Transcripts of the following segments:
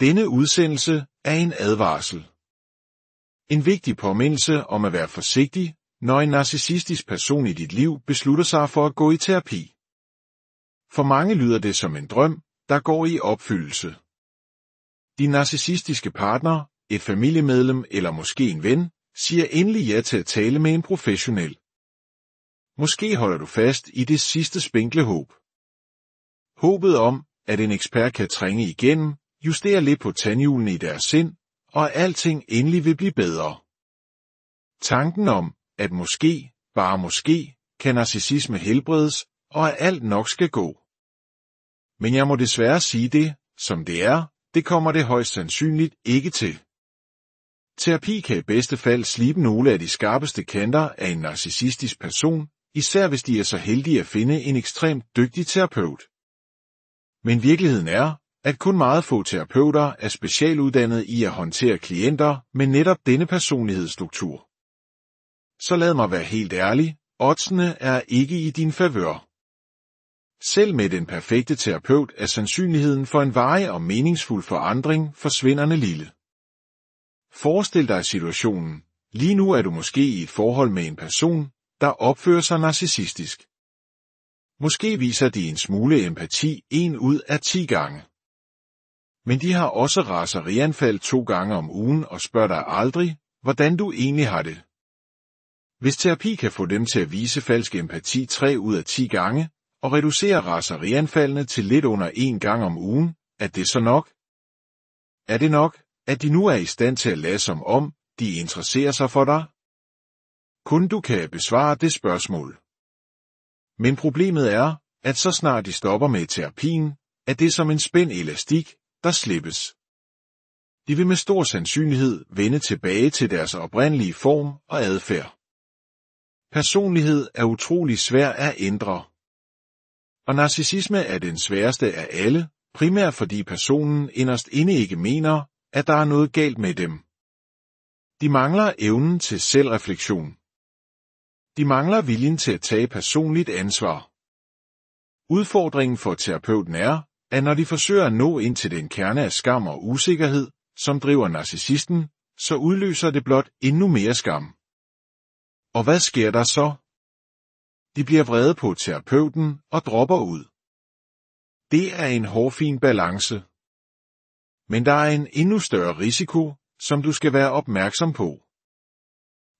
Denne udsendelse er en advarsel. En vigtig påmindelse om at være forsigtig, når en narcissistisk person i dit liv beslutter sig for at gå i terapi. For mange lyder det som en drøm, der går i opfyldelse. Din narcissistiske partner, et familiemedlem eller måske en ven, siger endelig ja til at tale med en professionel. Måske holder du fast i det sidste spinkle håb. Håbet om, at en ekspert kan trænge igennem, justere lidt på tandhjulene i deres sind, og at alting endelig vil blive bedre. Tanken om, at måske, bare måske, kan narcissisme helbredes, og at alt nok skal gå. Men jeg må desværre sige det, som det er, det kommer det højst sandsynligt ikke til. Terapi kan i bedste fald slibe nogle af de skarpeste kanter af en narcissistisk person, især hvis de er så heldige at finde en ekstremt dygtig terapeut. Men virkeligheden er, at kun meget få terapeuter er specialuddannet i at håndtere klienter med netop denne personlighedsstruktur. Så lad mig være helt ærlig, oddsene er ikke i din favør. Selv med den perfekte terapeut er sandsynligheden for en varig og meningsfuld forandring forsvindende lille. Forestil dig situationen. Lige nu er du måske i et forhold med en person, der opfører sig narcissistisk. Måske viser de en smule empati 1 ud af 10 gange. Men de har også raserianfald 2 gange om ugen og spørger dig aldrig, hvordan du egentlig har det. Hvis terapi kan få dem til at vise falsk empati 3 ud af 10 gange, og reducere raserianfaldene til lidt under 1 gang om ugen, er det så nok? Er det nok, at de nu er i stand til at lade som om, de interesserer sig for dig? Kun du kan besvare det spørgsmål. Men problemet er, at så snart de stopper med terapien, er det som en spænd elastik, der slippes. De vil med stor sandsynlighed vende tilbage til deres oprindelige form og adfærd. Personlighed er utrolig svær at ændre. Og narcissisme er den sværeste af alle, primært fordi personen inderst inde ikke mener, at der er noget galt med dem. De mangler evnen til selvreflektion. De mangler viljen til at tage personligt ansvar. Udfordringen for terapeuten er, at når de forsøger at nå ind til den kerne af skam og usikkerhed, som driver narcissisten, så udløser det blot endnu mere skam. Og hvad sker der så? De bliver vrede på terapeuten og dropper ud. Det er en hårfin balance. Men der er en endnu større risiko, som du skal være opmærksom på.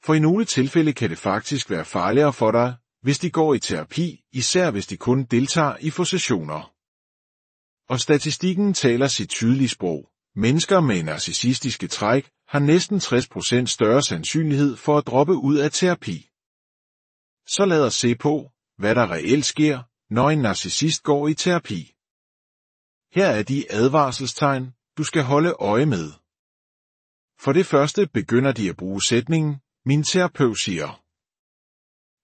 For i nogle tilfælde kan det faktisk være farligere for dig, hvis de går i terapi, især hvis de kun deltager i få sessioner. Og statistikken taler sit tydelige sprog. Mennesker med narcissistiske træk har næsten 60% større sandsynlighed for at droppe ud af terapi. Så lad os se på, hvad der reelt sker, når en narcissist går i terapi. Her er de advarselstegn, du skal holde øje med. For det første begynder de at bruge sætningen, min terapeut siger.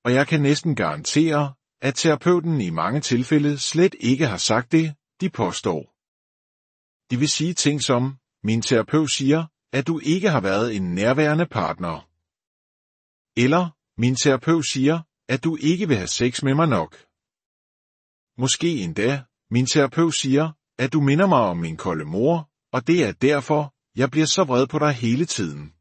Og jeg kan næsten garantere, at terapeuten i mange tilfælde slet ikke har sagt det, de påstår. De vil sige ting som, min terapeut siger, at du ikke har været en nærværende partner. Eller, min terapeut siger, at du ikke vil have sex med mig nok. Måske endda, min terapeut siger, at du minder mig om min kolde mor, og det er derfor, jeg bliver så vred på dig hele tiden.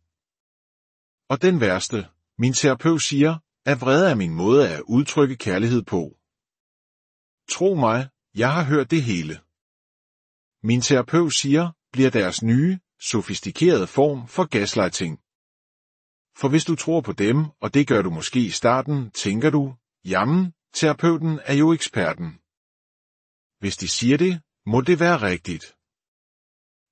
Og den værste, min terapeut siger, at vrede er min måde at udtrykke kærlighed på. Tro mig, jeg har hørt det hele. Min terapeut siger, bliver deres nye, sofistikerede form for gaslighting. For hvis du tror på dem, og det gør du måske i starten, tænker du, jamen, terapeuten er jo eksperten. Hvis de siger det, må det være rigtigt.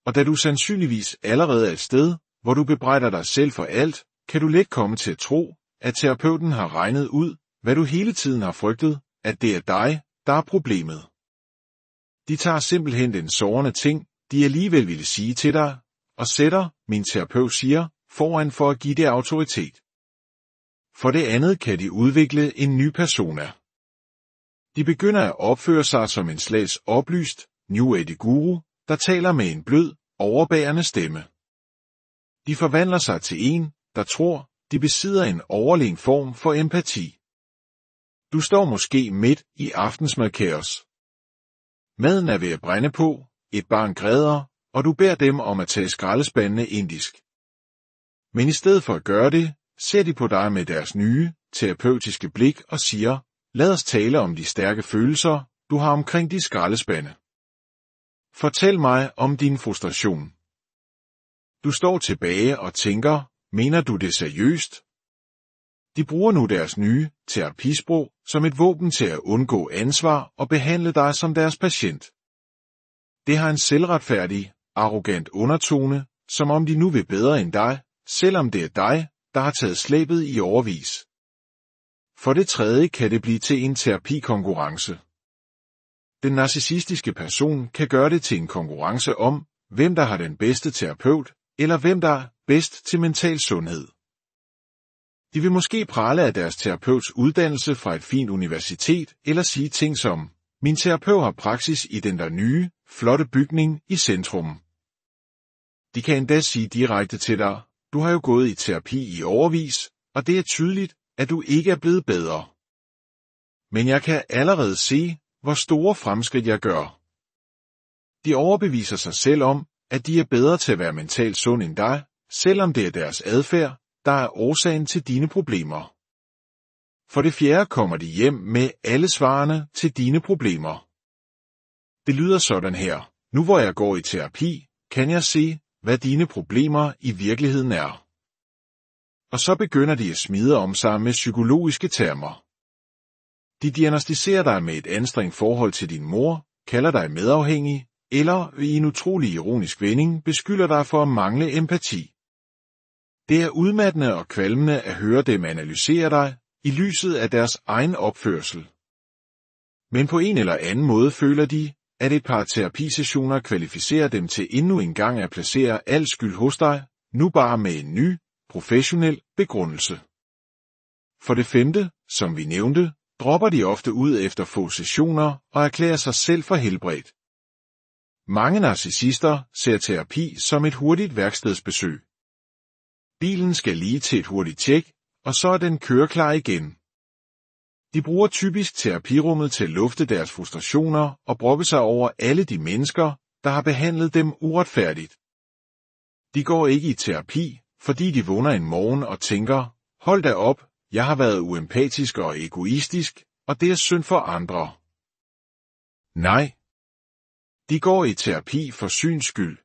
Og da du sandsynligvis allerede er et sted, hvor du bebrejder dig selv for alt, kan du let komme til at tro, at terapeuten har regnet ud, hvad du hele tiden har frygtet, at det er dig, der er problemet. De tager simpelthen den sårende ting, de alligevel ville sige til dig, og sætter, min terapeut siger, foran for at give det autoritet. For det andet kan de udvikle en ny persona. De begynder at opføre sig som en slags oplyst, New Age guru, der taler med en blød, overbærende stemme. De forvandler sig til en, der tror, de besidder en overlegen form for empati. Du står måske midt i aftensmadkaos. Maden er ved at brænde på, et barn græder, og du beder dem om at tage skraldespandene indisk. Men i stedet for at gøre det, ser de på dig med deres nye, terapeutiske blik og siger, lad os tale om de stærke følelser, du har omkring de skraldespande. Fortæl mig om din frustration. Du står tilbage og tænker, mener du det seriøst? De bruger nu deres nye terapisprog som et våben til at undgå ansvar og behandle dig som deres patient. Det har en selvretfærdig, arrogant undertone, som om de nu vil bedre end dig, selvom det er dig, der har taget slæbet i årevis. For det tredje kan det blive til en terapikonkurrence. Den narcissistiske person kan gøre det til en konkurrence om, hvem der har den bedste terapeut, eller hvem der er bedst til mental sundhed. De vil måske prale af deres terapeuts uddannelse fra et fint universitet, eller sige ting som, min terapeut har praksis i den der nye, flotte bygning i centrum. De kan endda sige direkte til dig, du har jo gået i terapi i årevis, og det er tydeligt, at du ikke er blevet bedre. Men jeg kan allerede se, hvor store fremskridt jeg gør. De overbeviser sig selv om, at de er bedre til at være mentalt sund end dig, selvom det er deres adfærd, der er årsagen til dine problemer. For det fjerde kommer de hjem med alle svarene til dine problemer. Det lyder sådan her, nu hvor jeg går i terapi, kan jeg se, hvad dine problemer i virkeligheden er. Og så begynder de at smide om sig med psykologiske termer. De diagnosticerer dig med et anstrengt forhold til din mor, kalder dig medafhængig, eller i en utrolig ironisk vending beskylder dig for at mangle empati. Det er udmattende og kvalmende at høre dem analysere dig, i lyset af deres egen opførsel. Men på en eller anden måde føler de, at et par terapisessioner kvalificerer dem til endnu en gang at placere al skyld hos dig, nu bare med en ny, professionel begrundelse. For det femte, som vi nævnte, dropper de ofte ud efter få sessioner og erklærer sig selv for helbredt. Mange narcissister ser terapi som et hurtigt værkstedsbesøg. Bilen skal lige til et hurtigt tjek, og så er den køreklar igen. De bruger typisk terapirummet til at lufte deres frustrationer og brokke sig over alle de mennesker, der har behandlet dem uretfærdigt. De går ikke i terapi, fordi de vågner en morgen og tænker, hold da op, jeg har været uempatisk og egoistisk, og det er synd for andre. Nej. De går i terapi for syns skyld.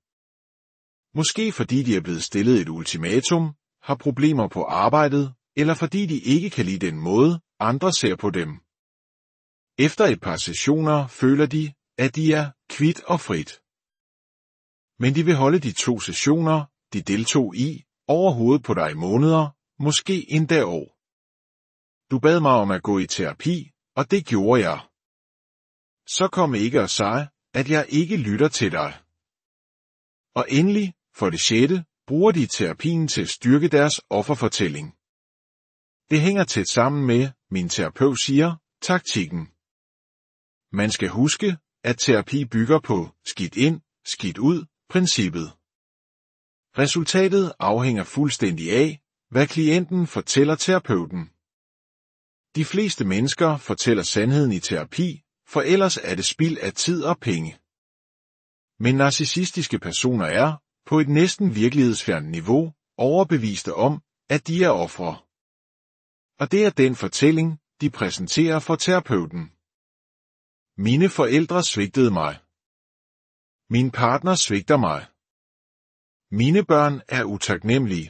Måske fordi de er blevet stillet et ultimatum, har problemer på arbejdet, eller fordi de ikke kan lide den måde, andre ser på dem. Efter et par sessioner føler de, at de er kvit og frit. Men de vil holde de 2 sessioner, de deltog i, over hovedet på dig i måneder, måske endda år. Du bad mig om at gå i terapi, og det gjorde jeg. Så kom ikke og sig, at jeg ikke lytter til dig. Og endelig, for det sjette, bruger de terapien til at styrke deres offerfortælling. Det hænger tæt sammen med, min terapeut siger, taktikken. Man skal huske, at terapi bygger på skidt ind, skidt ud princippet. Resultatet afhænger fuldstændig af, hvad klienten fortæller terapeuten. De fleste mennesker fortæller sandheden i terapi, for ellers er det spild af tid og penge. Men narcissistiske personer er, på et næsten virkelighedsfjernt niveau, overbeviste om, at de er ofre. Og det er den fortælling, de præsenterer for terapeuten. Mine forældre svigtede mig. Min partner svigter mig. Mine børn er utaknemmelige.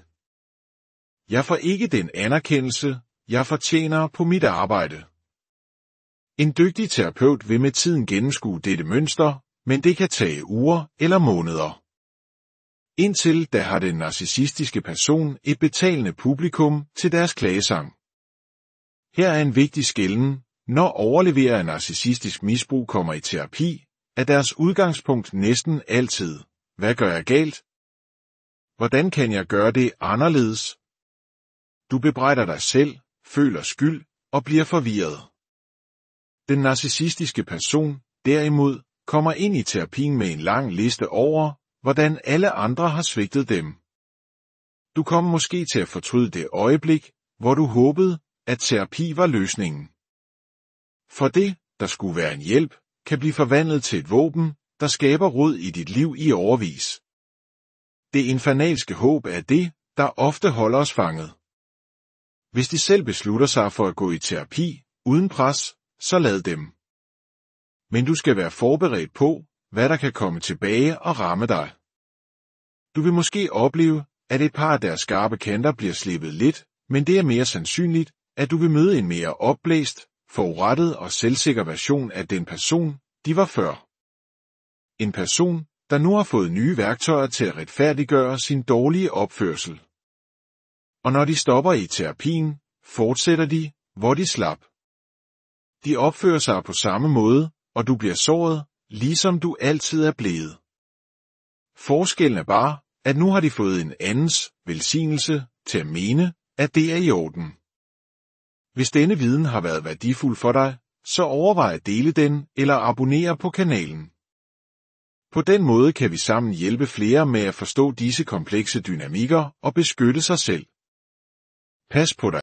Jeg får ikke den anerkendelse, jeg fortjener på mit arbejde. En dygtig terapeut vil med tiden gennemskue dette mønster, men det kan tage uger eller måneder. Indtil da har den narcissistiske person et betalende publikum til deres klagesang. Her er en vigtig skelnen, når overleverer af narcissistisk misbrug kommer i terapi, er deres udgangspunkt næsten altid, hvad gør jeg galt? Hvordan kan jeg gøre det anderledes? Du bebrejder dig selv, føler skyld og bliver forvirret. Den narcissistiske person, derimod, kommer ind i terapien med en lang liste over, hvordan alle andre har svigtet dem. Du kommer måske til at fortryde det øjeblik, hvor du håbede, at terapi var løsningen. For det, der skulle være en hjælp, kan blive forvandlet til et våben, der skaber rod i dit liv i årevis. Det infernalske håb er det, der ofte holder os fanget. Hvis de selv beslutter sig for at gå i terapi, uden pres, så lad dem. Men du skal være forberedt på, hvad der kan komme tilbage og ramme dig. Du vil måske opleve, at et par af deres skarpe kanter bliver slippet lidt, men det er mere sandsynligt, at du vil møde en mere opblæst, forurettet og selvsikker version af den person, de var før. En person, der nu har fået nye værktøjer til at retfærdiggøre sin dårlige opførsel. Og når de stopper i terapien, fortsætter de, hvor de slap. De opfører sig på samme måde, og du bliver såret, ligesom du altid er blevet. Forskellen er bare, at nu har de fået en andens velsignelse til at mene, at det er i orden. Hvis denne viden har været værdifuld for dig, så overvej at dele den eller abonnere på kanalen. På den måde kan vi sammen hjælpe flere med at forstå disse komplekse dynamikker og beskytte sig selv. Pas på dig.